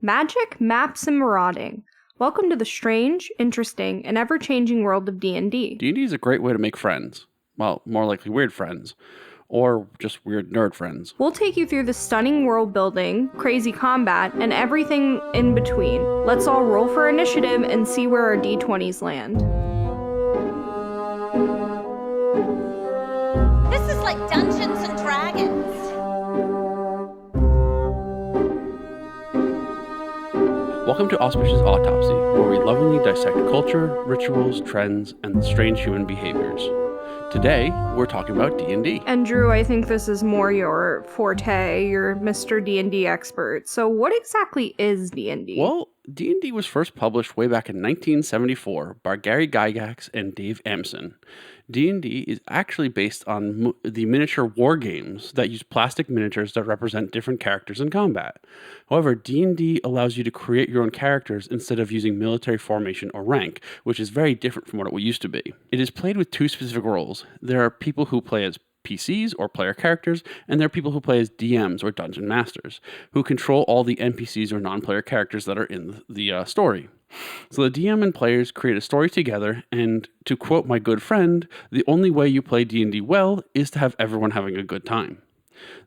Magic, maps, and marauding. Welcome to the strange, interesting, and ever-changing world of D&D. D&D is a great way to make friends. Well, more likely weird friends. Or just weird nerd friends. We'll take you through the stunning world building, crazy combat, and everything in between. Let's all roll for initiative and see where our D20s land. This is like Dungeons and Dragons. Welcome to Auspicious Autopsy, where we lovingly dissect culture, rituals, trends, and strange human behaviors. Today, we're talking about D&D. And Drew, I think this is more your forte. You're Mr. D&D expert. So what exactly is D&D? Well, D&D was first published way back in 1974 by Gary Gygax and Dave Amson. D&D is actually based on the miniature war games that use plastic miniatures that represent different characters in combat. However, D&D allows you to create your own characters instead of using military formation or rank, which is very different from what it used to be. It is played with two specific roles. There are people who play as PCs or player characters, and there are people who play as DMs or dungeon masters, who control all the NPCs or non-player characters that are in the story. So the DM and players create a story together, and to quote my good friend, the only way you play D&D well is to have everyone having a good time.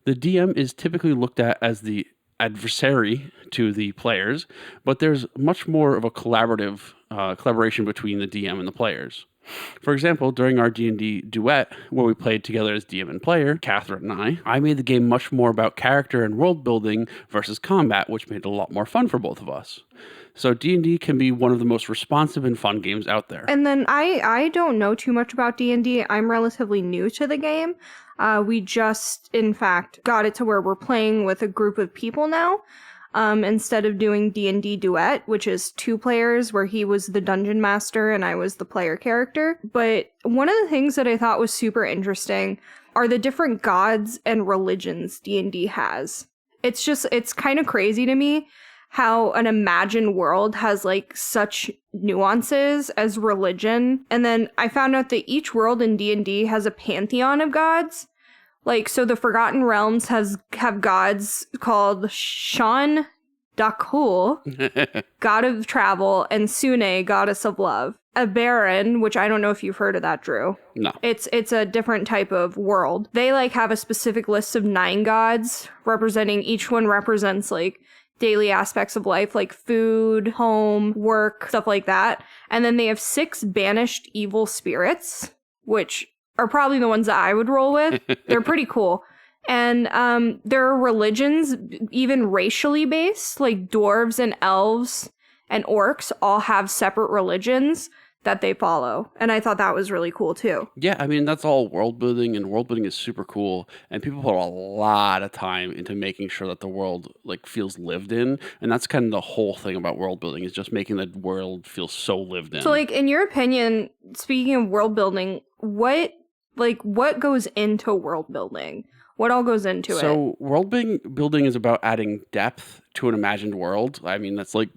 The DM is typically looked at as the adversary to the players, but there's much more of a collaboration between the DM and the players. For example, during our D&D duet, where we played together as DM and player, Catherine and I made the game much more about character and world building versus combat, which made it a lot more fun for both of us. So D&D can be one of the most responsive and fun games out there. And then I don't know too much about D&D. I'm relatively new to the game. We just, in fact, got it to where we're playing with a group of people now. Instead of doing D&D Duet, which is 2 players where he was the dungeon master and I was the player character. But one of the things that I thought was super interesting are the different gods and religions D&D has. It's kind of crazy to me how an imagined world has like such nuances as religion. And then I found out that each world in D&D has a pantheon of gods. Like, so the Forgotten Realms have gods called Shan Dakhul, god of travel, and Sune, goddess of love. A Baron, which I don't know if you've heard of that, Drew. No. It's a different type of world. They like have a specific list of 9 gods representing, each one represents like daily aspects of life, like food, home, work, stuff like that. And then they have 6 banished evil spirits, which are probably the ones that I would roll with. They're pretty cool. And there are religions, even racially based, like dwarves and elves and orcs all have separate religions that they follow. And I thought that was really cool too. Yeah, I mean, that's all world building, and world building is super cool. And people put a lot of time into making sure that the world like feels lived in. And that's kind of the whole thing about world building, is just making the world feel so lived in. So like, in your opinion, speaking of world building, what goes into world building? What all goes into it? So world building is about adding depth to an imagined world. I mean, that's like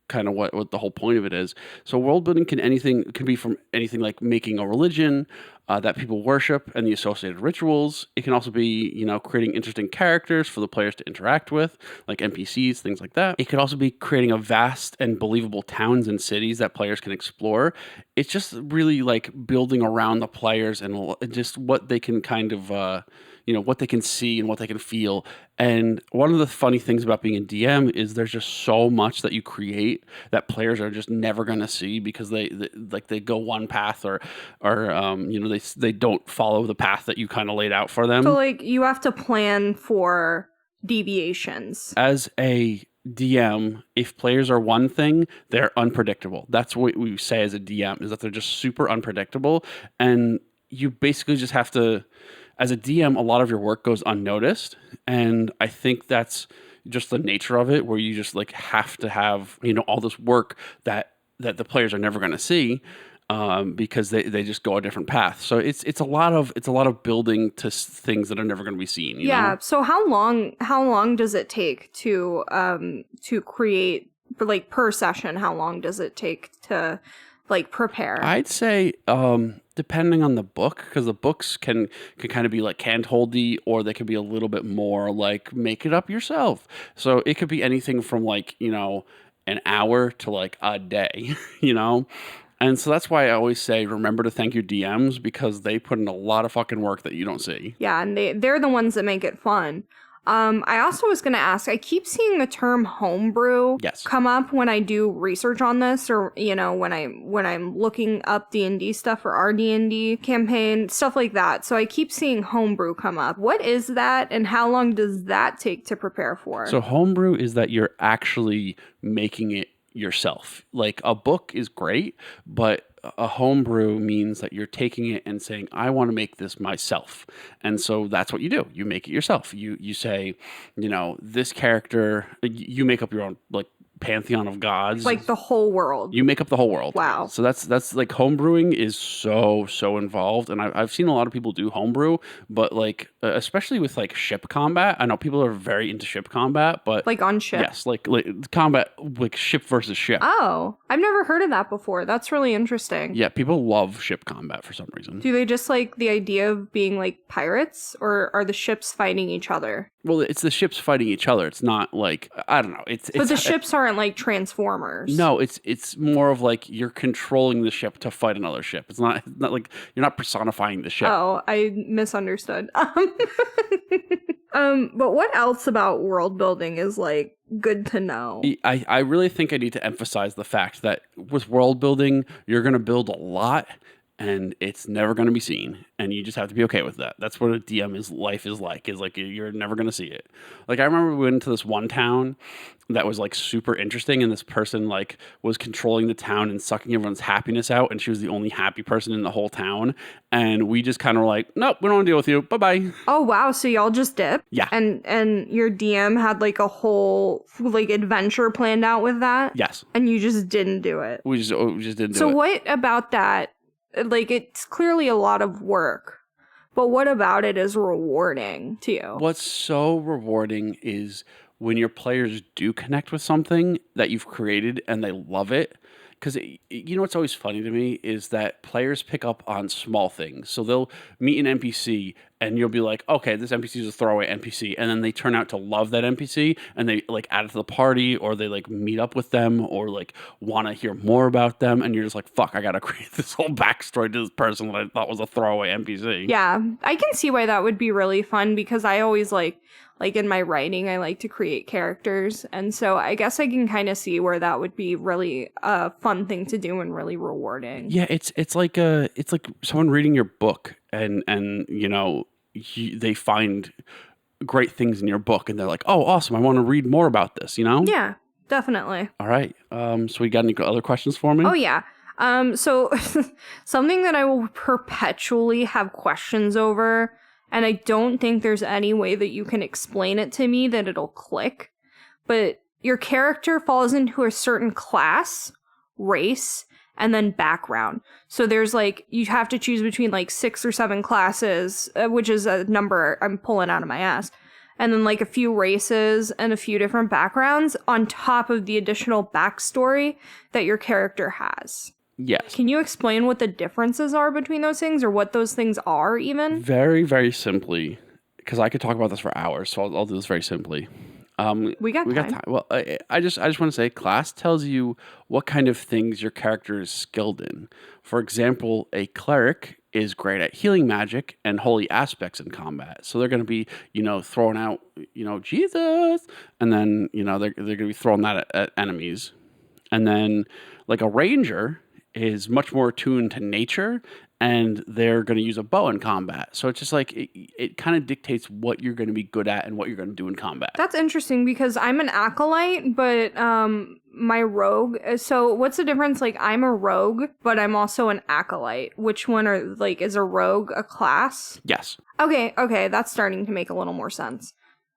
kind of what the whole point of it is. So world building can be from anything like making a religion that people worship and the associated rituals. It can also be, creating interesting characters for the players to interact with, like NPCs, things like that. It could also be creating a vast and believable towns and cities that players can explore. It's just really like building around the players and just what they can kind of what they can see and what they can feel. And one of the funny things about being a DM is there's just so much that you create that players are just never going to see because they go one path or they don't follow the path that you kind of laid out for them. So like you have to plan for deviations. As a DM, if players are one thing, they're unpredictable. That's what we say as a DM, is that they're just super unpredictable. And you basically just have to, as a DM, a lot of your work goes unnoticed. And I think that's just the nature of it, where you just like have to have, all this work that the players are never going to see because they just go a different path. So it's a lot of building to things that are never going to be seen. You know? So how long does it take to create, like per session? How long does it take to like prepare? I'd say depending on the book, because the books can kind of be like hand-holdy, or they could be a little bit more like make it up yourself. So it could be anything from like, an hour to like a day, you know? And so that's why I always say remember to thank your DMs, because they put in a lot of fucking work that you don't see. Yeah, and they're the ones that make it fun. I also was going to ask, I keep seeing the term homebrew Yes. come up when I do research on this, or, when I'm looking up D&D stuff for our D&D campaign, stuff like that. So I keep seeing homebrew come up. What is that, and how long does that take to prepare for? So homebrew is that you're actually making it yourself. Like a book is great, but a homebrew means that you're taking it and saying, I want to make this myself. And so that's what you do. You make it yourself. You say, this character, you make up your own like pantheon of gods. Like the whole world. You make up the whole world. Wow. So that's like homebrewing is so involved, and I've seen a lot of people do homebrew, but like especially with like ship combat. I know people are very into ship combat, but Like on ship? yes, like combat, like ship versus ship. Oh, I've never heard of that before. That's really interesting. Yeah, people love ship combat for some reason. Do they just like the idea of being like pirates, or are the ships fighting each other? Well, it's the ships fighting each other. It's not like, I don't know. But the ships aren't like Transformers. No, it's more of like you're controlling the ship to fight another ship. It's not like you're not personifying the ship. Oh, I misunderstood. But what else about world building is like good to know? I really think I need to emphasize the fact that with world building, you're going to build a lot, and it's never going to be seen, and you just have to be okay with that. That's what a DM's life is like you're never going to see it. Like I remember we went into this one town that was like super interesting, and this person like was controlling the town and sucking everyone's happiness out, and she was the only happy person in the whole town, and we just kind of were like, nope, we don't want to deal with you, bye-bye. Oh wow, so y'all just dipped? Yeah. And your DM had like a whole like adventure planned out with that? Yes. And you just didn't do it? We just didn't do it. So what about that? Like, it's clearly a lot of work, but what about it is rewarding to you? What's so rewarding is when your players do connect with something that you've created and they love it. Because what's always funny to me is that players pick up on small things. So they'll meet an NPC and you'll be like, okay, this NPC is a throwaway NPC. And then they turn out to love that NPC and they like add it to the party, or they like meet up with them, or like want to hear more about them. And you're just like, fuck, I got to create this whole backstory to this person that I thought was a throwaway NPC. Yeah, I can see why that would be really fun, because I always like in my writing, I like to create characters. And so I guess I can kind of see where that would be really a fun thing to do and really rewarding. Yeah, it's like someone reading your book and they find great things in your book and they're like, oh, awesome, I want to read more about this, Yeah, definitely. All right. So we got any other questions for me? Oh, yeah. So something that I will perpetually have questions over, and I don't think there's any way that you can explain it to me that it'll click, but your character falls into a certain class, race, and then background. So there's like, you have to choose between like 6 or 7 classes, which is a number I'm pulling out of my ass, and then like a few races and a few different backgrounds on top of the additional backstory that your character has. Yes. Can you explain what the differences are between those things, or what those things are even? Very, very simply, because I could talk about this for hours, so I'll do this very simply. We got time. Well, I just want to say class tells you what kind of things your character is skilled in. For example, a cleric is great at healing magic and holy aspects in combat. So they're going to be, throwing out, Jesus, and then, they're going to be throwing that at enemies. And then like a ranger is much more attuned to nature, and they're going to use a bow in combat. So it's just like, it kind of dictates what you're going to be good at and what you're going to do in combat. That's interesting, because I'm an acolyte, but my rogue. So what's the difference? Like, I'm a rogue, but I'm also an acolyte. Which one is a rogue a class? Yes. Okay, that's starting to make a little more sense.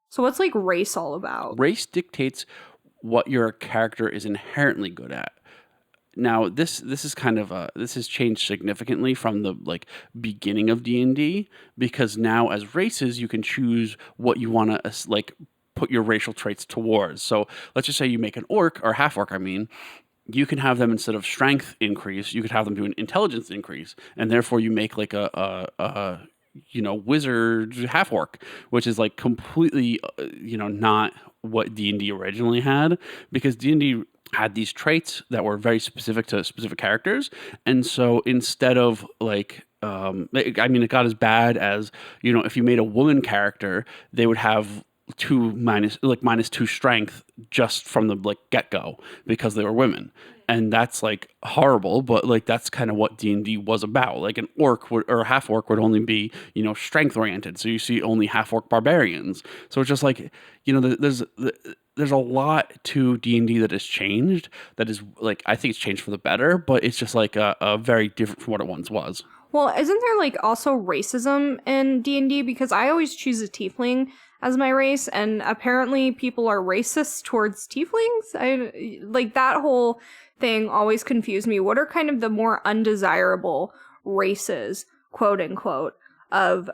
So what's like race all about? Race dictates what your character is inherently good at. Now, this is kind of this has changed significantly from the beginning of D&D, because now as races you can choose what you want to put your racial traits towards. So let's just say you make an orc, or half orc, you can have them, instead of strength increase, you could have them do an intelligence increase, and therefore you make like a wizard half orc, which is like completely not what D&D originally had, because D&D had these traits that were very specific to specific characters, and so instead of like it got as bad as, if you made a woman character, they would have minus 2 strength just from the like get-go because they were women. And that's like horrible, but like that's kind of what D&D was about. Like an orc or a half orc would only be, strength oriented. So you see only half orc barbarians. So it's just like, there's a lot to D&D that has changed. That is like, I think it's changed for the better, but it's just like a very different from what it once was. Well, isn't there like also racism in D&D? Because I always choose a tiefling as my race, and apparently people are racist towards tieflings. I like that whole thing always confused me. What are kind of the more undesirable races, quote unquote, of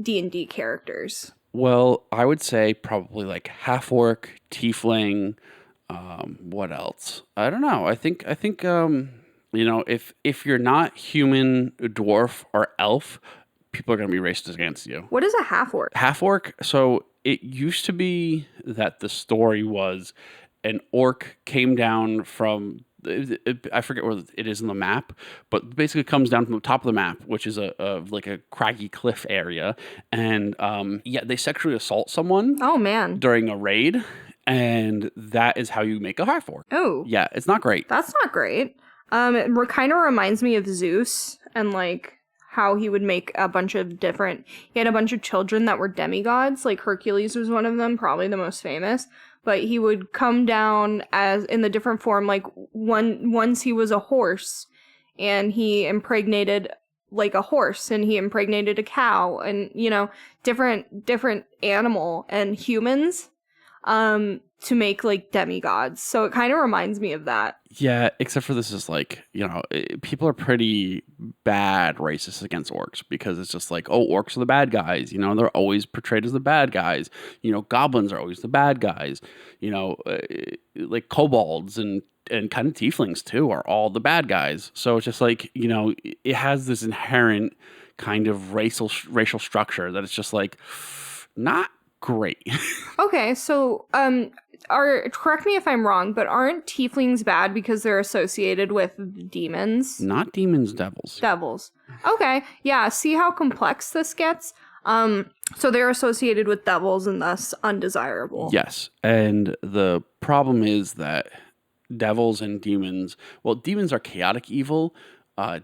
D&D characters? Well, I would say probably like half orc, tiefling. What else? I don't know. I think if you're not human, dwarf, or elf, people are going to be racist against you. What is a half orc? Half orc. So it used to be that the story was an orc came down from. I forget where it is in the map, but basically it comes down from the top of the map, which is like a craggy cliff area, and they sexually assault someone. Oh man! During a raid, and that is how you make a half orc. Oh yeah, it's not great. That's not great. It kind of reminds me of Zeus and like how he would make a bunch of different. He had a bunch of children that were demigods. Like Hercules was one of them, probably the most famous. But he would come down as in the different form. Like once he was a horse, and he impregnated like a horse, and he impregnated a cow, and different animal and humans, to make like demigods. So it kind of reminds me of that. Yeah, except for this is like, people are pretty bad racist against orcs, because it's just like, oh, orcs are the bad guys. They're always portrayed as the bad guys. Goblins are always the bad guys. Like kobolds and kind of tieflings too are all the bad guys. So it's just like, it has this inherent kind of racial structure that it's just like not great. Okay, so correct me if I'm wrong, but aren't tieflings bad because they're associated with demons? Not demons, devils. Devils. Okay, yeah, see how complex this gets? So they're associated with devils and thus undesirable. Yes, and the problem is that devils and demons, well, demons are chaotic evil,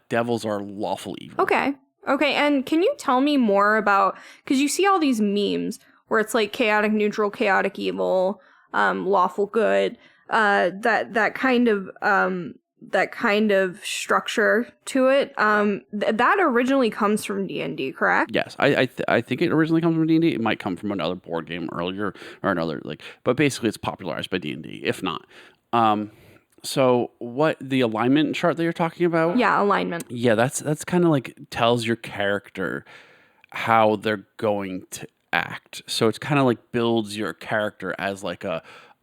devils are lawful evil. Okay, and can you tell me more about, because you see all these memes where it's like chaotic neutral, chaotic evil, lawful good, that kind of structure to it. That originally comes from D&D, correct? Yes, I think it originally comes from D&D. It might come from another board game earlier or another but basically it's popularized by D&D, if not. So what the alignment chart that you're talking about? Yeah, alignment. Yeah, that's kind of like tells your character how they're going to act. So it's kind of like builds your character as like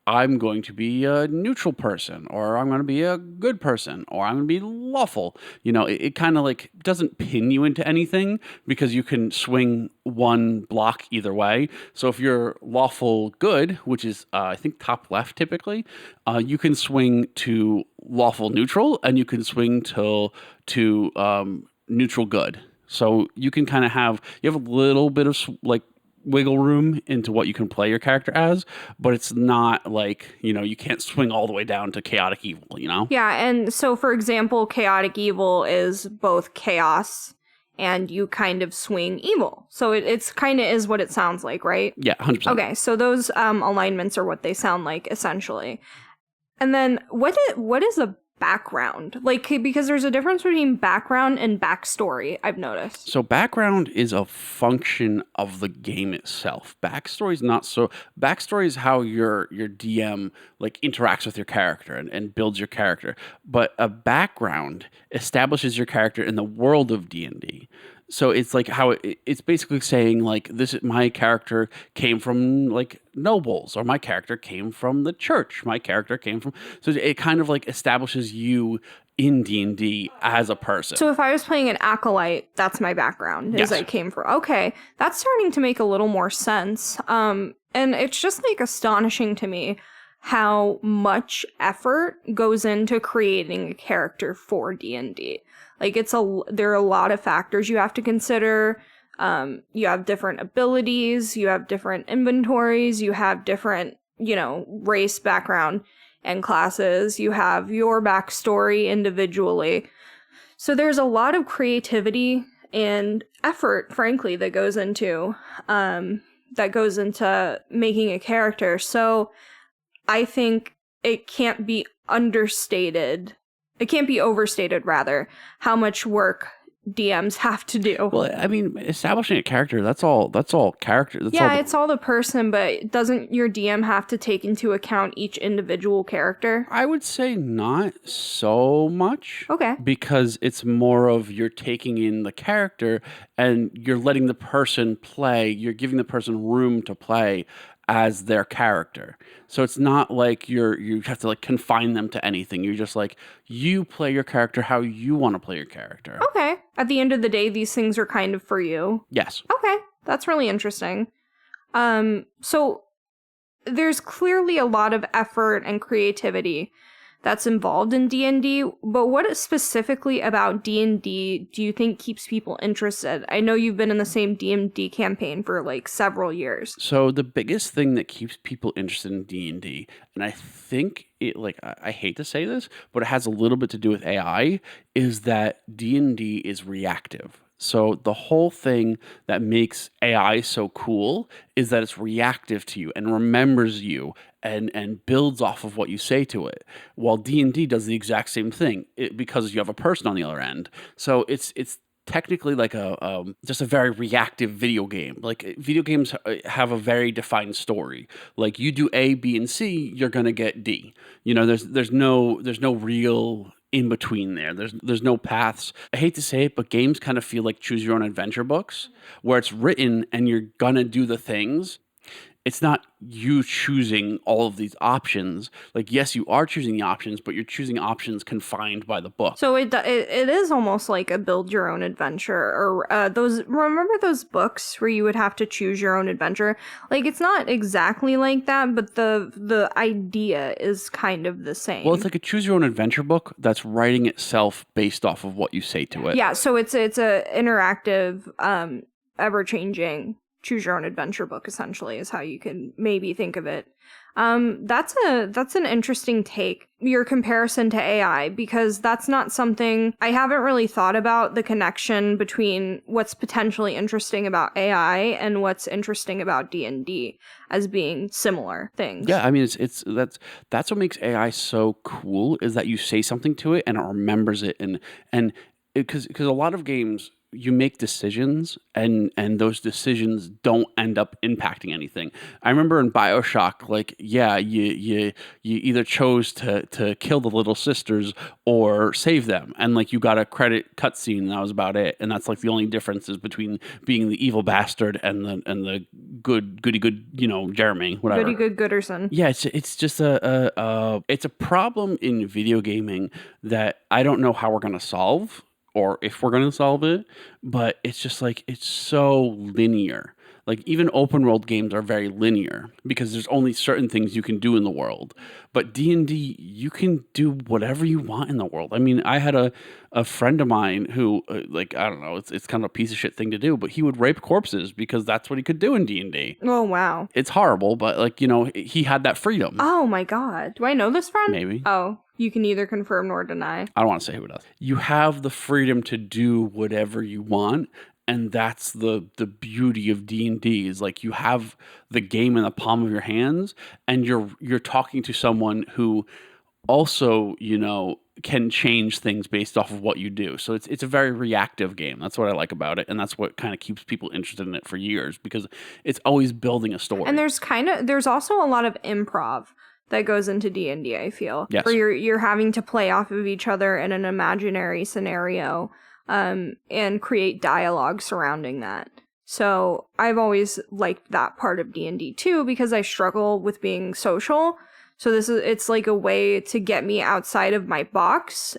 I'm going to be a neutral person, or I'm going to be a good person, or I'm going to be lawful. It kind of like doesn't pin you into anything, because you can swing one block either way. So if you're lawful good, which is I think top left typically, you can swing to lawful neutral, and you can swing to neutral good. So you can kind of have a little bit of like wiggle room into what you can play your character as, but it's not like, you can't swing all the way down to chaotic evil, Yeah, and so for example, chaotic evil is both chaos and you kind of swing evil. So it's kind of is what it sounds like, right? Yeah, 100%. Okay, so those alignments are what they sound like, essentially. And then what is a background? Like, because there's a difference between background and backstory, I've noticed. So background is a function of the game itself. Backstory is not so. Backstory is how your DM like interacts with your character and builds your character. But a background establishes your character in the world of D&D. So it's like how it's basically saying like my character came from like nobles, or my character came from the church, my character came from. So it kind of like establishes you in D&D as a person. So if I was playing an acolyte, that's my background, is Yes. I came from. Okay, that's starting to make a little more sense. And it's just like astonishing to me how much effort goes into creating a character for D&D. Like there are a lot of factors you have to consider. You have different abilities, you have different inventories, you have different, race, background, and classes. You have your backstory individually. So there's a lot of creativity and effort, frankly, that goes into making a character. So I think it can't be understated. It can't be overstated, rather, how much work DMs have to do. Well, I mean, establishing a character, that's all character. It's all the person, but doesn't your DM have to take into account each individual character? I would say not so much. Okay. Because it's more of you're taking in the character and you're letting the person play. You're giving the person room to play as their character. So it's not like you have to like confine them to anything. You're just like, you play your character how you want to play your character. Okay. At the end of the day, these things are kind of for you. Yes. Okay. That's really interesting. So there's clearly a lot of effort and creativity that's involved in D&D, but what specifically about D&D do you think keeps people interested? I know you've been in the same D&D campaign for like several years. So the biggest thing that keeps people interested in D&D, and I think it, like, I hate to say this, but it has a little bit to do with AI, is that D&D is reactive. So the whole thing that makes AI so cool is that it's reactive to you and remembers you and builds off of what you say to it. While D&D does the exact same thing because you have a person on the other end. So it's technically like just a very reactive video game. Like video games have a very defined story. Like you do A, B, and C, you're gonna get D. There's no real in between there. There's no paths. I hate to say it, but games kind of feel like choose your own adventure books where it's written and you're gonna do the things. It's not you choosing all of these options. Like, yes, you are choosing the options, but you're choosing options confined by the book. So it is almost like a build your own adventure, or remember those books where you would have to choose your own adventure? Like, it's not exactly like that, but the idea is kind of the same. Well, it's like a choose your own adventure book that's writing itself based off of what you say to it. Yeah, so it's a interactive, ever-changing choose your own adventure book, essentially, is how you can maybe think of it. That's an interesting take, your comparison to AI, because that's not something I haven't really thought about, the connection between what's potentially interesting about AI and what's interesting about D&D as being similar things. Yeah, I mean that's what makes AI so cool, is that you say something to it and it remembers it, and because a lot of games you make decisions and those decisions don't end up impacting anything. I remember in BioShock, like, yeah, you either chose to kill the little sisters or save them, and like you got a credit cutscene, and that was about it. And that's like the only differences between being the evil bastard and the goody good, Jeremy, whatever. Goody good Gooderson. Yeah, it's just it's a problem in video gaming that I don't know how we're gonna solve, or if we're going to solve it, but it's just like, it's so linear. Like even open world games are very linear because there's only certain things you can do in the world. But D&D, you can do whatever you want in the world. I mean, I had a friend of mine who, I don't know, it's kind of a piece of shit thing to do, but he would rape corpses because that's what he could do in D&D. Oh, wow. It's horrible, but he had that freedom. Oh my God. Do I know this friend? Maybe. Oh, you can neither confirm nor deny. I don't want to say who it does. You have the freedom to do whatever you want. And that's the beauty of D&D, is like you have the game in the palm of your hands, and you're talking to someone who also, can change things based off of what you do. So it's a very reactive game. That's what I like about it, and that's what kind of keeps people interested in it for years, because it's always building a story. And there's also a lot of improv that goes into D&D, I feel. Yes. Where you're having to play off of each other in an imaginary scenario. and create dialogue surrounding that. So I've always liked that part of D&D too, because I struggle with being social. So it's like a way to get me outside of my box,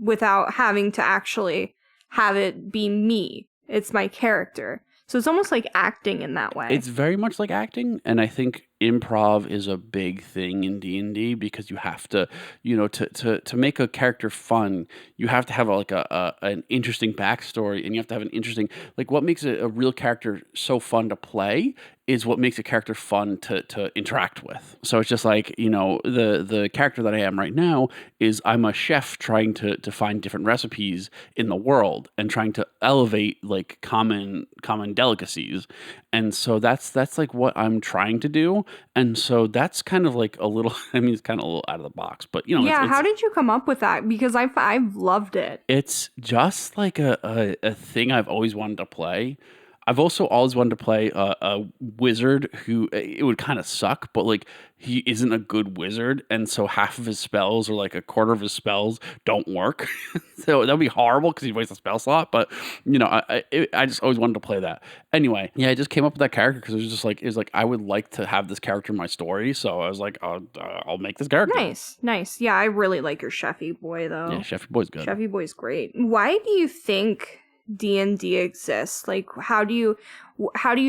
without having to actually have it be me. It's my character. So it's almost like acting in that way. It's very much like acting, and I think improv is a big thing in D&D because you have to, to make a character fun, you have to have an interesting backstory, and you have to have an interesting, like, what makes a real character so fun to play is what makes a character fun to interact with. So it's just like, the character that I am right now is I'm a chef trying to find different recipes in the world and trying to elevate like common delicacies. And so that's like what I'm trying to do. And so that's kind of like a little, I mean, it's kind of a little out of the box, but yeah, how did you come up with that? Because I've loved it. It's just like a thing I've always wanted to play. I've also always wanted to play a wizard who, it would kind of suck, but like he isn't a good wizard, and so half of his spells or like a quarter of his spells don't work. So that would be horrible because he wastes a spell slot. But I just always wanted to play that. Anyway, yeah, I just came up with that character because it was like I would like to have this character in my story. So I was like, I'll make this character. Nice. Yeah, I really like your Chefy boy though. Yeah, Chefy boy's good. Chefy boy's great. Why do you think D&D exists? Like, how do you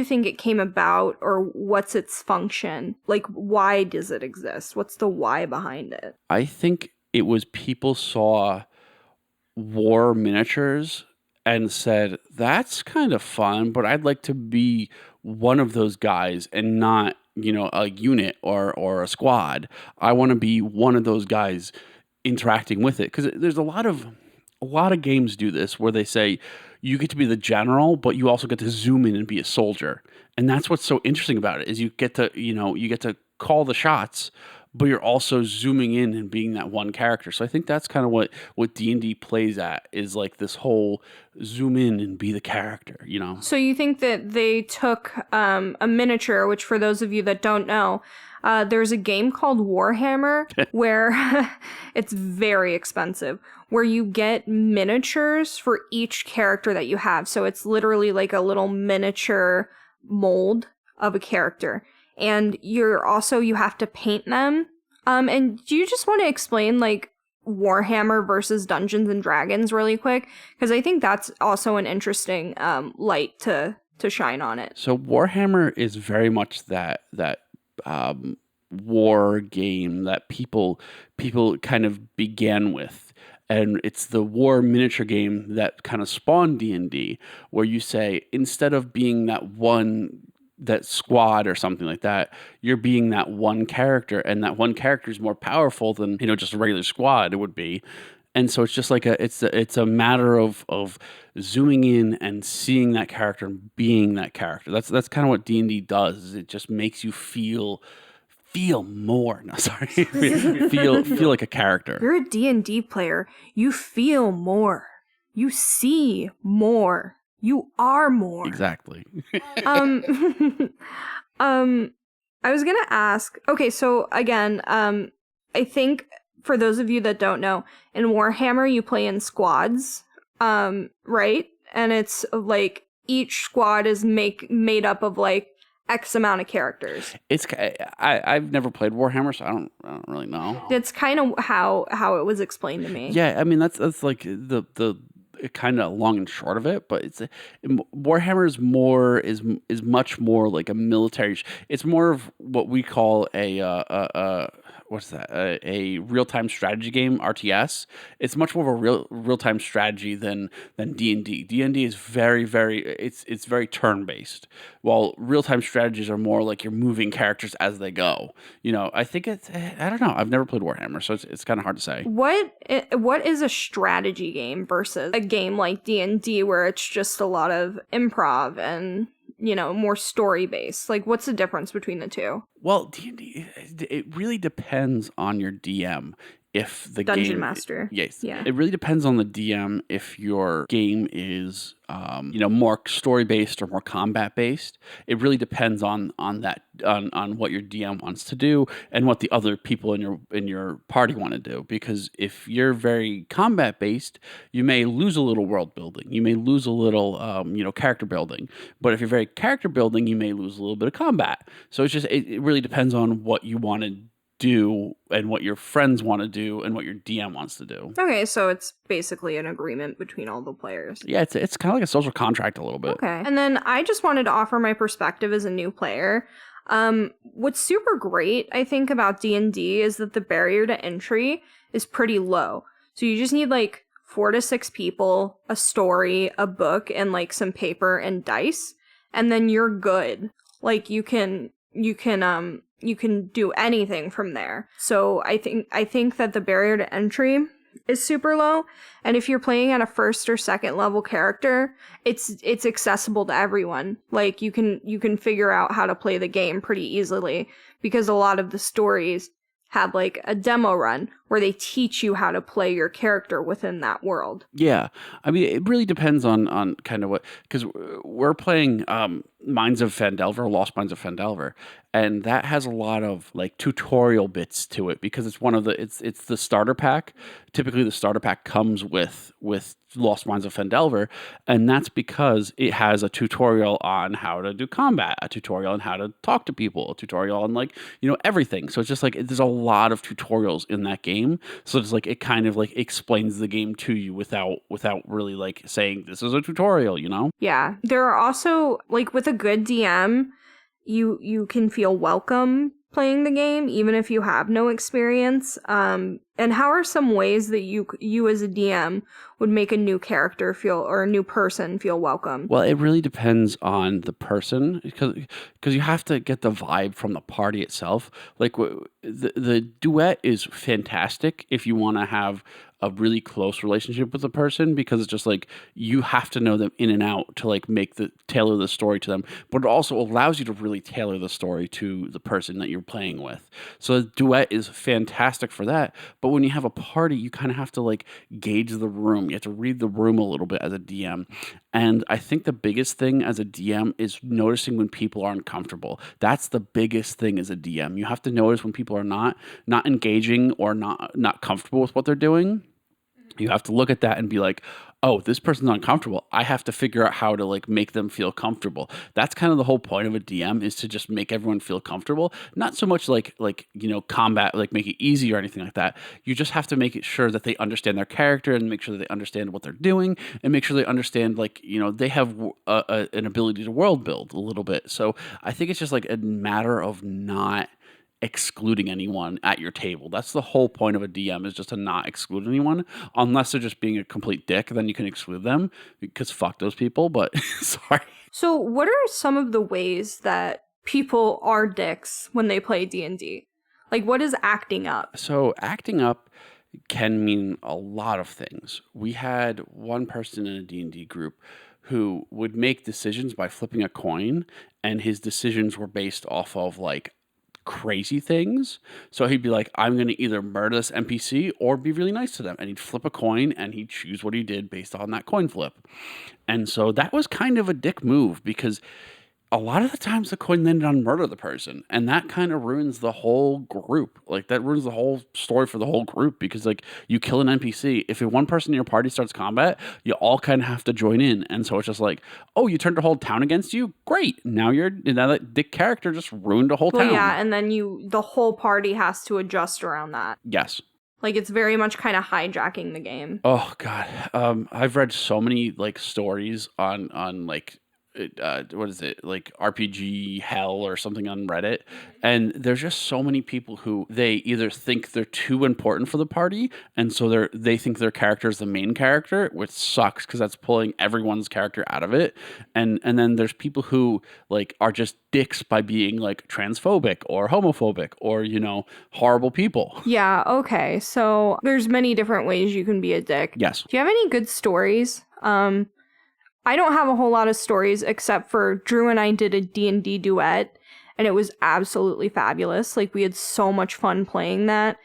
think it came about, or what's its function? Like, why does it exist? What's the why behind it? I think it was people saw war miniatures and said, that's kind of fun, but I'd like to be one of those guys and not, a unit or a squad. I want to be one of those guys interacting with it. Because there's a lot of games do this where they say you get to be the general, but you also get to zoom in and be a soldier. And that's what's so interesting about it, is you get to call the shots, but you're also zooming in and being that one character. So I think that's kind of what D&D plays at, is like this whole zoom in and be the character, So you think that they took a miniature, which for those of you that don't know, there's a game called Warhammer where it's very expensive, where you get miniatures for each character that you have. So it's literally like a little miniature mold of a character. And you have to paint them. And do you just want to explain like Warhammer versus Dungeons and Dragons really quick? Because I think that's also an interesting light to shine on it. So Warhammer is very much that war game that people kind of began with. And it's the war miniature game that kind of spawned D&D, where you say, instead of being that squad or something like that, you're being that one character, and that one character is more powerful than just a regular squad it would be. And so it's just like it's a matter of zooming in and seeing that character and being that character. That's kind of what D&D does. Is it just makes you feel more. No, sorry. feel like a character. You're a D&D player. You feel more. You see more. You are more. Exactly. I was gonna ask. Okay, so again, I think for those of you that don't know, in Warhammer you play in squads, right? And it's like each squad is made up of like X amount of characters. I've never played Warhammer, so I don't really know. That's kind of how it was explained to me. Yeah, I mean that's like the kind of long and short of it, but Warhammer is much more like a military. It's more of what we call a real-time strategy game, RTS. It's much more of a real-time strategy than D&D. D&D is very it's very turn-based, while real-time strategies are more like you're moving characters as they go. I think I don't know. I've never played Warhammer, so it's kind of hard to say. What is a strategy game versus a game like D&D where it's just a lot of improv and more story-based? Like, what's the difference between the two? Well, D&D, it really depends on your DM. if the Dungeon game Master. Yes. Yeah. It really depends on the DM if your game is more story based or more combat based. It really depends on that on what your DM wants to do and what the other people in your party want to do. Because if you're very combat based, you may lose a little world building. You may lose a little character building. But if you're very character building, you may lose a little bit of combat. So it's just it really depends on what you want to do and what your friends want to do and what your DM wants to do. Okay, so it's basically an agreement between all the players. Yeah, it's kind of like a social contract a little bit. Okay. And then I just wanted to offer my perspective as a new player. What's super great, I think, about D&D is that the barrier to entry is pretty low. So you just need like 4 to 6 people, a story, a book, and like some paper and dice, and then you're good. Like you can do anything from there. So I think that the barrier to entry is super low, and if you're playing at a first or second level character, it's accessible to everyone. Like you can figure out how to play the game pretty easily because a lot of the stories have like a demo run where they teach you how to play your character within that world. Yeah. I mean, it really depends on kind of what, because we're playing Minds of Phandelver, Lost Minds of Phandelver, and that has a lot of like tutorial bits to it because it's one of the it's the starter pack. Typically the starter pack comes with Lost Minds of Phandelver, and that's because it has a tutorial on how to do combat, a tutorial on how to talk to people, a tutorial on like, everything. So it's just like there's a lot of tutorials in that game. So it's like it kind of like explains the game to you without really like saying this is a tutorial, Yeah. There are also like with a good DM, you can feel welcome playing the game even if you have no experience. And how are some ways that you as a DM would make a new character or a new person feel welcome? Well, it really depends on the person because you have to get the vibe from the party itself. Like the duet is fantastic if you want to have a really close relationship with the person because it's just like you have to know them in and out to like tailor the story to them, but it also allows you to really tailor the story to the person that you're playing with. So the duet is fantastic for that. But when you have a party, you kind of have to like gauge the room. You have to read the room a little bit as a DM. And I think the biggest thing as a DM is noticing when people are uncomfortable. That's the biggest thing as a DM. You have to notice when people are not engaging or not comfortable with what they're doing. You have to look at that and be like, oh, this person's uncomfortable. I have to figure out how to like make them feel comfortable. That's kind of the whole point of a DM is to just make everyone feel comfortable. Not so much like combat, like make it easy or anything like that. You just have to make it sure that they understand their character and make sure that they understand what they're doing and make sure they understand they have an ability to world build a little bit. So I think it's just like a matter of not excluding anyone at your table. That's the whole point of a DM is just to not exclude anyone unless they're just being a complete dick. Then you can exclude them because fuck those people. But sorry. So what are some of the ways that people are dicks when they play D&D? Like what is acting up? So acting up can mean a lot of things. We had one person in a D&D group who would make decisions by flipping a coin, and his decisions were based off of like crazy things. So he'd be like, I'm going to either murder this NPC or be really nice to them. And he'd flip a coin and he'd choose what he did based on that coin flip. And so that was kind of a dick move because a lot of the times the coin landed on murder the person, and that kind of ruins the whole group. Like that ruins the whole story for the whole group because like you kill an NPC. If one person in your party starts combat, you all kind of have to join in. And so it's just like, oh, you turned a whole town against you? Great. Now that dick character just ruined a whole town. Yeah, and then the whole party has to adjust around that. Yes. Like it's very much kind of hijacking the game. Oh God. I've read so many like stories on like what is it, like RPG hell or something on Reddit, and there's just so many people who they either think they're too important for the party, and so they think their character is the main character, which sucks because that's pulling everyone's character out of it, and then there's people who like are just dicks by being like transphobic or homophobic or horrible people. Yeah, okay, so there's many different ways you can be a dick. Yes. Do you have any good stories? I don't have a whole lot of stories except for Drew and I did a D&D duet, and it was absolutely fabulous. Like, we had so much fun playing that.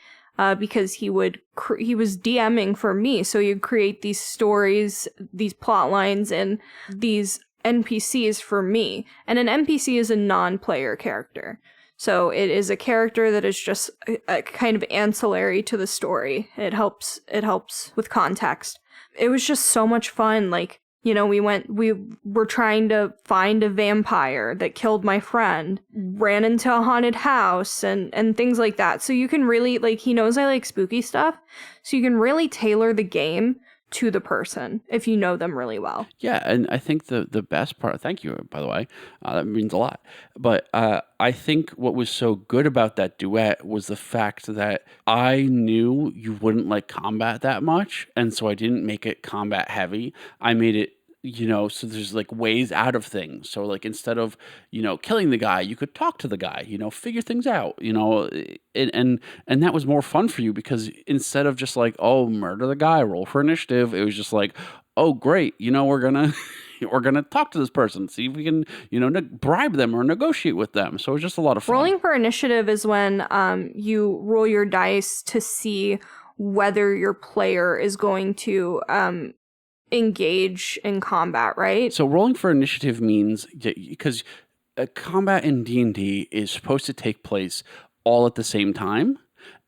because he was DMing for me. So you'd create these stories, these plot lines, and these NPCs for me. And an NPC is a non-player character. So it is a character that is just a kind of ancillary to the story. It helps with context. It was just so much fun. Like, you know, we were trying to find a vampire that killed my friend, ran into a haunted house and things like that. So you can really, like, he knows I like spooky stuff. So you can really tailor the game to the person if you know them really well. Yeah, and I think the best part, thank you, by the way, that means a lot. But I think what was so good about that duet was the fact that I knew you wouldn't like combat that much, and so I didn't make it combat heavy. I made it, you know, so there's like ways out of things. So like instead of, you know, killing the guy, you could talk to the guy, you know, figure things out, you know, and that was more fun for you because instead of just like, oh, murder the guy, roll for initiative, it was just like, oh, great, you know, we're gonna talk to this person, see if we can, you know, bribe them or negotiate with them. So it was just a lot of fun. Rolling for initiative is when you roll your dice to see whether your player is going to engage in combat, right? So rolling for initiative means, because combat in D&D is supposed to take place all at the same time.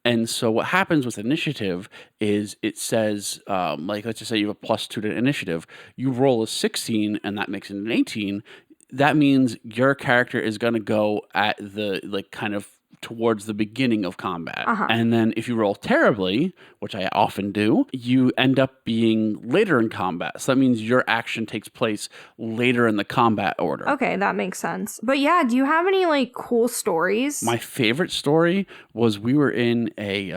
And so what happens with initiative is it says, like, let's just say you have a +2 to initiative. You roll a 16 and that makes it an 18. That means your character is going to go at the, like, kind of towards the beginning of combat. And then if you roll terribly, which I often do, you end up being later in combat. So that means your action takes place later in the combat order. Okay, that makes sense. But yeah, do you have any like cool stories? My favorite story was we were in a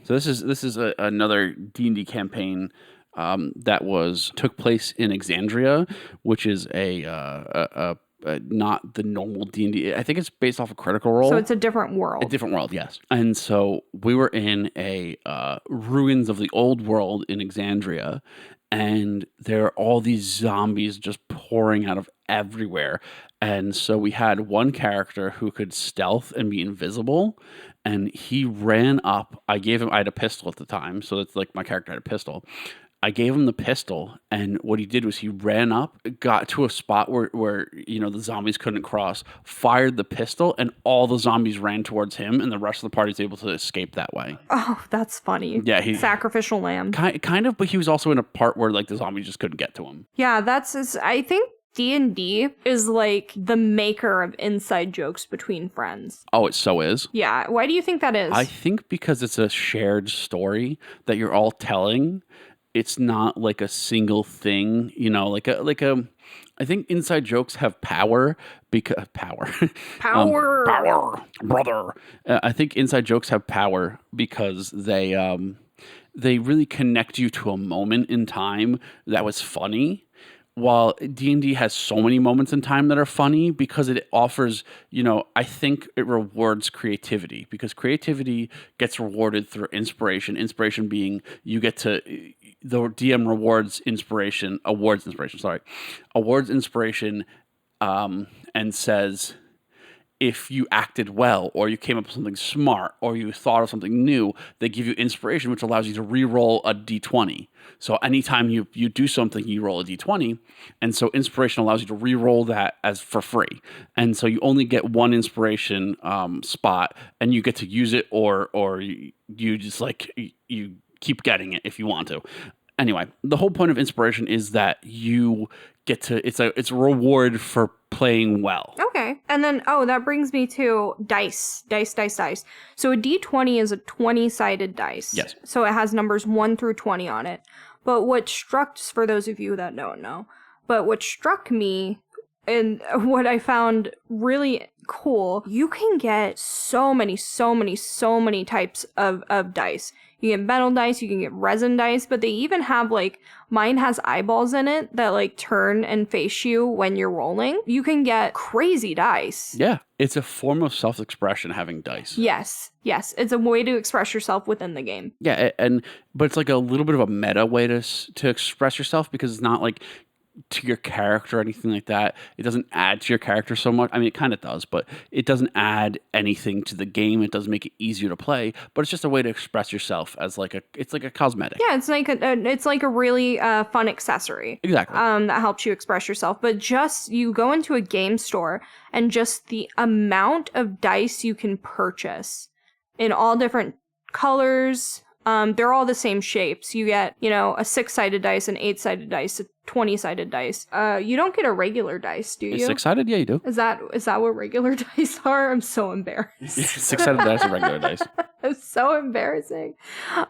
so this is another D&D campaign that took place in Exandria, which is a not the normal D&D. I think it's based off of Critical Role. So it's a different world. A different world, yes. And so we were in a ruins of the old world in Exandria, and there are all these zombies just pouring out of everywhere. And so we had one character who could stealth and be invisible, and he ran up. I had a pistol at the time, so it's like my character had a pistol. I gave him the pistol, and what he did was he ran up, got to a spot where you know the zombies couldn't cross, fired the pistol, and all the zombies ran towards him, and the rest of the party was able to escape that way. Oh, that's funny. Yeah, he sacrificial lamb. Kind of, but he was also in a part where like the zombies just couldn't get to him. Yeah, I think D&D is like the maker of inside jokes between friends. Oh, it so is? Yeah. Why do you think that is? I think because it's a shared story that you're all telling. It's not like a single thing, you know, I think inside jokes have power because power, brother. I think inside jokes have power because they really connect you to a moment in time that was funny. While D&D has so many moments in time that are funny because it offers, you know, I think it rewards creativity because creativity gets rewarded through inspiration. Inspiration being the DM awards inspiration, and says, if you acted well, or you came up with something smart, or you thought of something new, they give you inspiration, which allows you to re-roll a d20. So anytime you do something, you roll a d20, and so inspiration allows you to re-roll that as for free. And so you only get one inspiration spot, and you get to use it, or you just like you keep getting it if you want to. Anyway, the whole point of inspiration is that you get to it's a reward for playing well. Okay. And then that brings me to dice. So a D20 is a 20-sided dice. Yes. So it has numbers 1 through 20 on it. But for those of you that don't know, what struck me and what I found really cool, you can get so many types of dice. You get metal dice, you can get resin dice, but they even have mine has eyeballs in it that turn and face you when you're rolling. You can get crazy dice. Yeah, it's a form of self-expression having dice. Yes, it's a way to express yourself within the game. Yeah, but it's like a little bit of a meta way to express yourself because it's not like to your character or anything like that. It doesn't add to your character so much. I mean, it kind of does, but it doesn't add anything to the game. It doesn't make it easier to play, but it's just a way to express yourself as it's like a cosmetic. Yeah, it's like a really fun accessory. Exactly. That helps you express yourself. But just you go into a game store and just the amount of dice you can purchase in all different colors. They're all the same shapes. You get, a 6-sided dice, an 8-sided dice, a 20-sided dice. You don't get a regular dice, do you? 6-sided? Yeah, you do. Is that what regular dice are? I'm so embarrassed. 6-sided dice are regular dice. It's so embarrassing.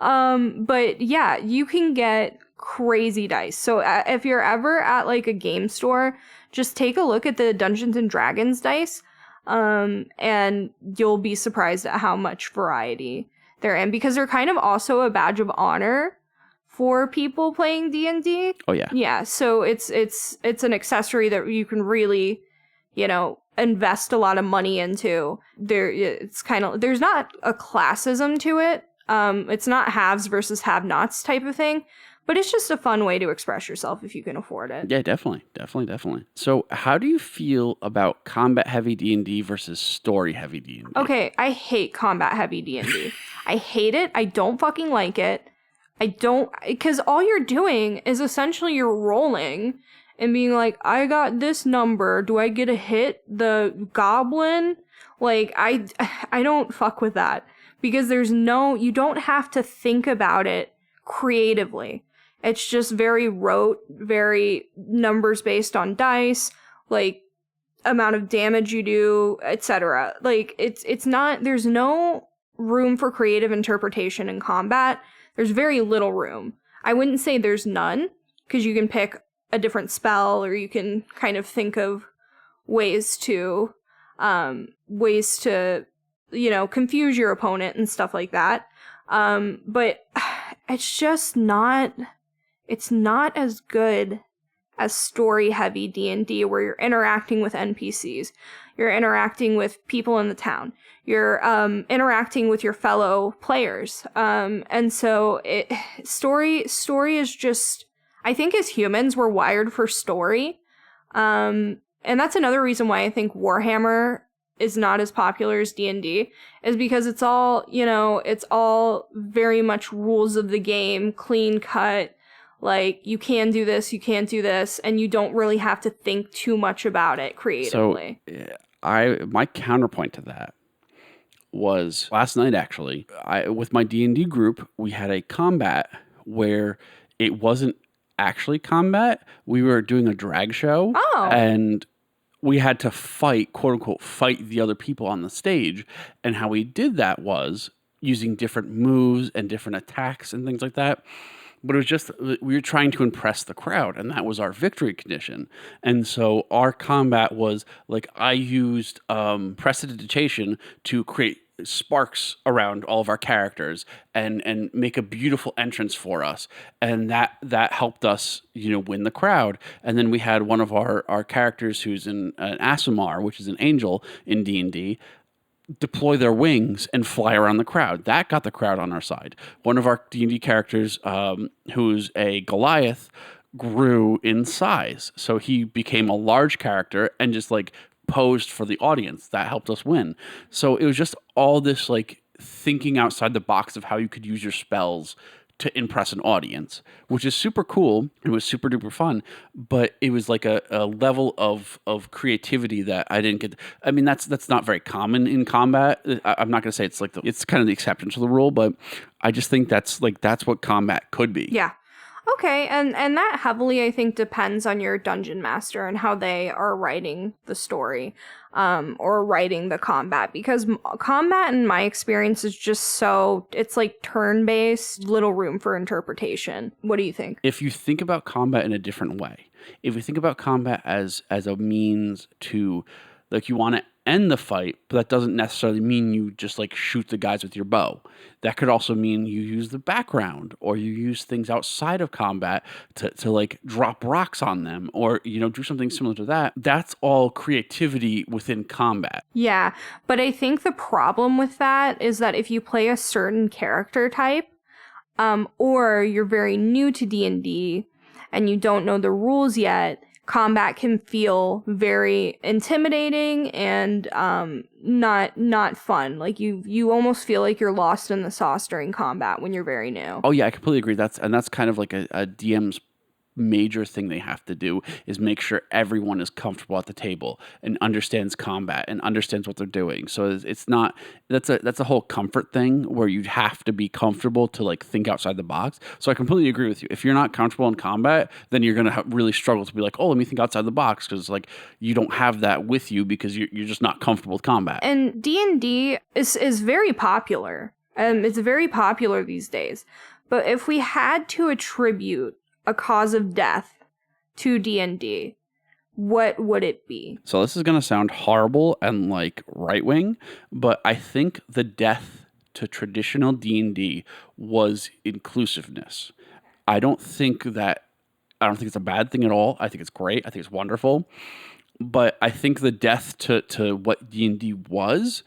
But yeah, you can get crazy dice. So if you're ever at like a game store, just take a look at the Dungeons and Dragons dice. And you'll be surprised at how much variety they're in, because they're kind of also a badge of honor for people playing D&D. Oh yeah. Yeah, so it's an accessory that you can really, invest a lot of money into. There's not a classism to it. It's not haves versus have-nots type of thing, but it's just a fun way to express yourself if you can afford it. Yeah, definitely. So how do you feel about combat-heavy D&D versus story-heavy D&D? Okay, I hate combat-heavy D&D. I hate it. I don't fucking like it. Because all you're doing is essentially you're rolling and being like, I got this number. Do I get to hit the goblin? Like, I don't fuck with that. Because you don't have to think about it creatively. It's just very rote, very numbers based on dice, like amount of damage you do, etc. Like it's not, there's no room for creative interpretation in combat. There's very little room. I wouldn't say there's none, because you can pick a different spell, or you can kind of think of ways to confuse your opponent and stuff like that. But it's just not, it's not as good as story-heavy D&D, where you're interacting with NPCs, you're interacting with people in the town, you're interacting with your fellow players, and so story is just, I think as humans we're wired for story, and that's another reason why I think Warhammer is not as popular as D&D, is because it's all very much rules of the game, clean cut. Like, you can do this, you can't do this, and you don't really have to think too much about it creatively. So, my counterpoint to that was last night, actually. With my D&D group, we had a combat where it wasn't actually combat. We were doing a drag show. Oh. And we had to fight, quote unquote, fight the other people on the stage. And how we did that was using different moves and different attacks and things like that. But it was just, we were trying to impress the crowd, and that was our victory condition. And so our combat was like, I used prestidigitation to create sparks around all of our characters and make a beautiful entrance for us. And that helped us, win the crowd. And then we had one of our characters who's an Aasimar, which is an angel in D&D, deploy their wings and fly around the crowd. That got the crowd on our side. One of our D&D characters, who's a Goliath, grew in size. So he became a large character and just posed for the audience. That helped us win. So it was just all this thinking outside the box of how you could use your spells to impress an audience, which is super cool. It was super duper fun, but it was like a level of creativity that I didn't get. I mean, that's not very common in combat. I'm not going to say it's it's kind of the exception to the rule, but I just think that's what combat could be. Yeah. Okay, and that heavily, I think, depends on your dungeon master and how they are writing the story, or writing the combat, because combat, in my experience, is just it's turn-based, little room for interpretation. What do you think? If you think about combat in a different way, if you think about combat as a means to, you want to end the fight, but that doesn't necessarily mean you just shoot the guys with your bow. That could also mean you use the background, or you use things outside of combat to drop rocks on them, or do something similar to that. That's all creativity within combat. Yeah, but I think the problem with that is that if you play a certain character type, or you're very new to D&D, and you don't know the rules yet, combat can feel very intimidating and not fun. Like you almost feel like you're lost in the sauce during combat when you're very new. Oh yeah, I completely agree. That's kind of like a DM's major thing they have to do is make sure everyone is comfortable at the table and understands combat and understands what they're doing. So it's not that's a whole comfort thing where you have to be comfortable to like think outside the box. So I completely agree with you. If you're not comfortable in combat, then you're gonna really struggle to be like, oh, let me think outside the box, because like you don't have that with you because you're just not comfortable with combat. And D&D is very popular. It's very popular these days. But if we had to attribute a cause of death to D&D, what would it be? So this is going to sound horrible and like right-wing, but I think the death to traditional D&D was inclusiveness. I don't think it's a bad thing at all. I think it's great. I think it's wonderful. But I think the death to what D&D was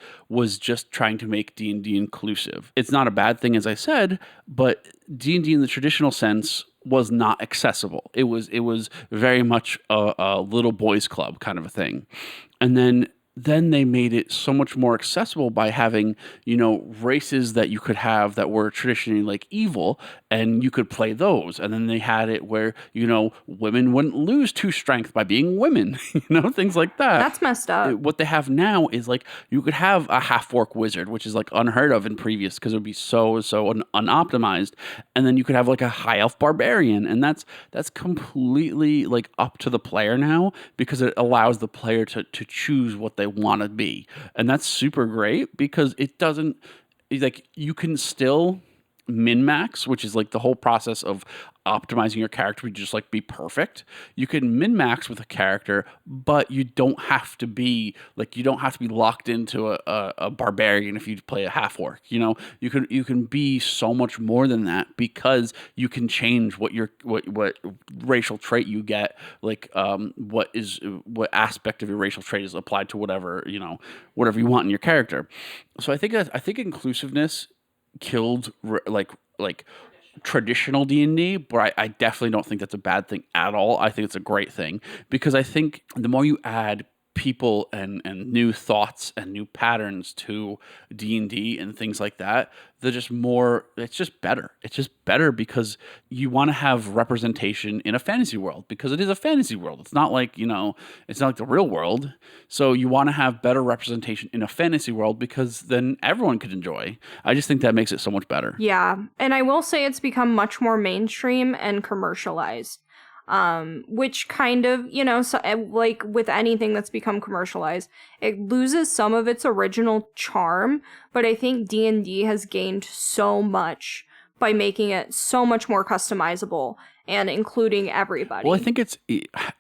just trying to make D&D inclusive. It's not a bad thing, as I said, but D&D in the traditional sense was not accessible. It was very much a little boys club kind of a thing. And then they made it so much more accessible by having, races that you could have that were traditionally like evil, and you could play those. And then they had it where, women wouldn't lose 2 strength by being women, things like that. That's messed up. What they have now is like you could have a half-orc wizard, which is like unheard of in previous because it would be so unoptimized. And then you could have like a high elf barbarian, and that's completely like up to the player now because it allows the player to choose what they want to be. And that's super great because it doesn't, like, you can still min-max, which is like the whole process of optimizing your character to just like be perfect. You can min-max with a character, but you don't have to be locked into a barbarian if you play a half orc. You can be so much more than that because you can change what racial trait you get, like what aspect of your racial trait is applied to whatever you want in your character. So I think inclusiveness killed like traditional D&D, but I definitely don't think that's a bad thing at all. I think it's a great thing because I think the more you add people and new thoughts and new patterns to D&D and things like that, it's just better. It's just better because you want to have representation in a fantasy world because it is a fantasy world. It's not like, it's not like the real world. So you want to have better representation in a fantasy world because then everyone could enjoy. I just think that makes it so much better. Yeah. And I will say it's become much more mainstream and commercialized. Which kind of, like with anything that's become commercialized, it loses some of its original charm, but I think D&D has gained so much by making it so much more customizable and including everybody. Well, I think it's, I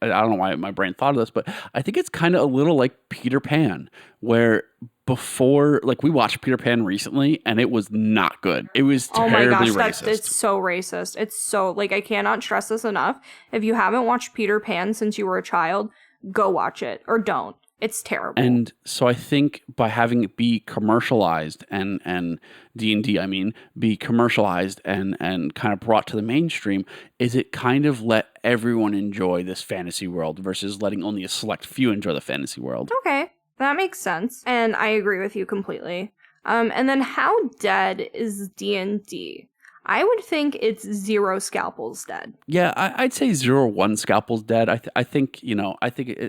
don't know why my brain thought of this, but I think it's kind of a little like Peter Pan, where before, like, we watched Peter Pan recently and it was not good. It was terribly racist. It's so racist. It's so, like, I cannot stress this enough. If you haven't watched Peter Pan since you were a child, go watch it or don't. It's terrible. And so I think by having it be commercialized and D&D, be commercialized and kind of brought to the mainstream, is it kind of let everyone enjoy this fantasy world versus letting only a select few enjoy the fantasy world. Okay, that makes sense. And I agree with you completely. And then how dead is D&D? I would think it's 0 scalpels dead. Yeah, I'd say 0 or 1 scalpels dead. I think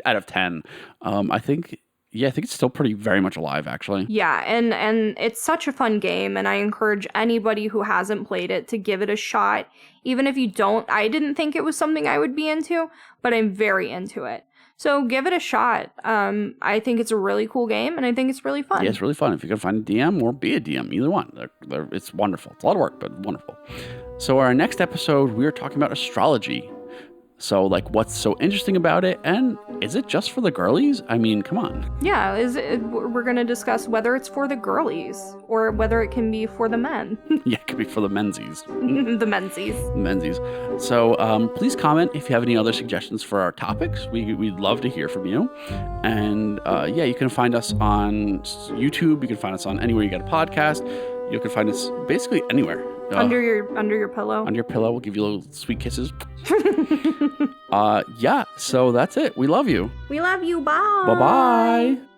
out of 10, I think it's still pretty very much alive, actually. Yeah, and it's such a fun game, and I encourage anybody who hasn't played it to give it a shot. Even if you don't, I didn't think it was something I would be into, but I'm very into it. So give it a shot. I think it's a really cool game, and I think it's really fun. Yeah, it's really fun. If you can find a DM or be a DM, either one. It's wonderful. It's a lot of work, but wonderful. So our next episode, we are talking about astrology. So, like, what's so interesting about it? And is it just for the girlies? I mean, come on. Yeah, we're going to discuss whether it's for the girlies or whether it can be for the men. Yeah, it could be for the mensies. The mensies. Mensies. So, please comment if you have any other suggestions for our topics. We'd love to hear from you. And, you can find us on YouTube. You can find us on anywhere you get a podcast. You can find us basically anywhere. Under your pillow. Under your pillow. We'll give you little sweet kisses. Yeah, so that's it. We love you. We love you. Bye. Bye-bye.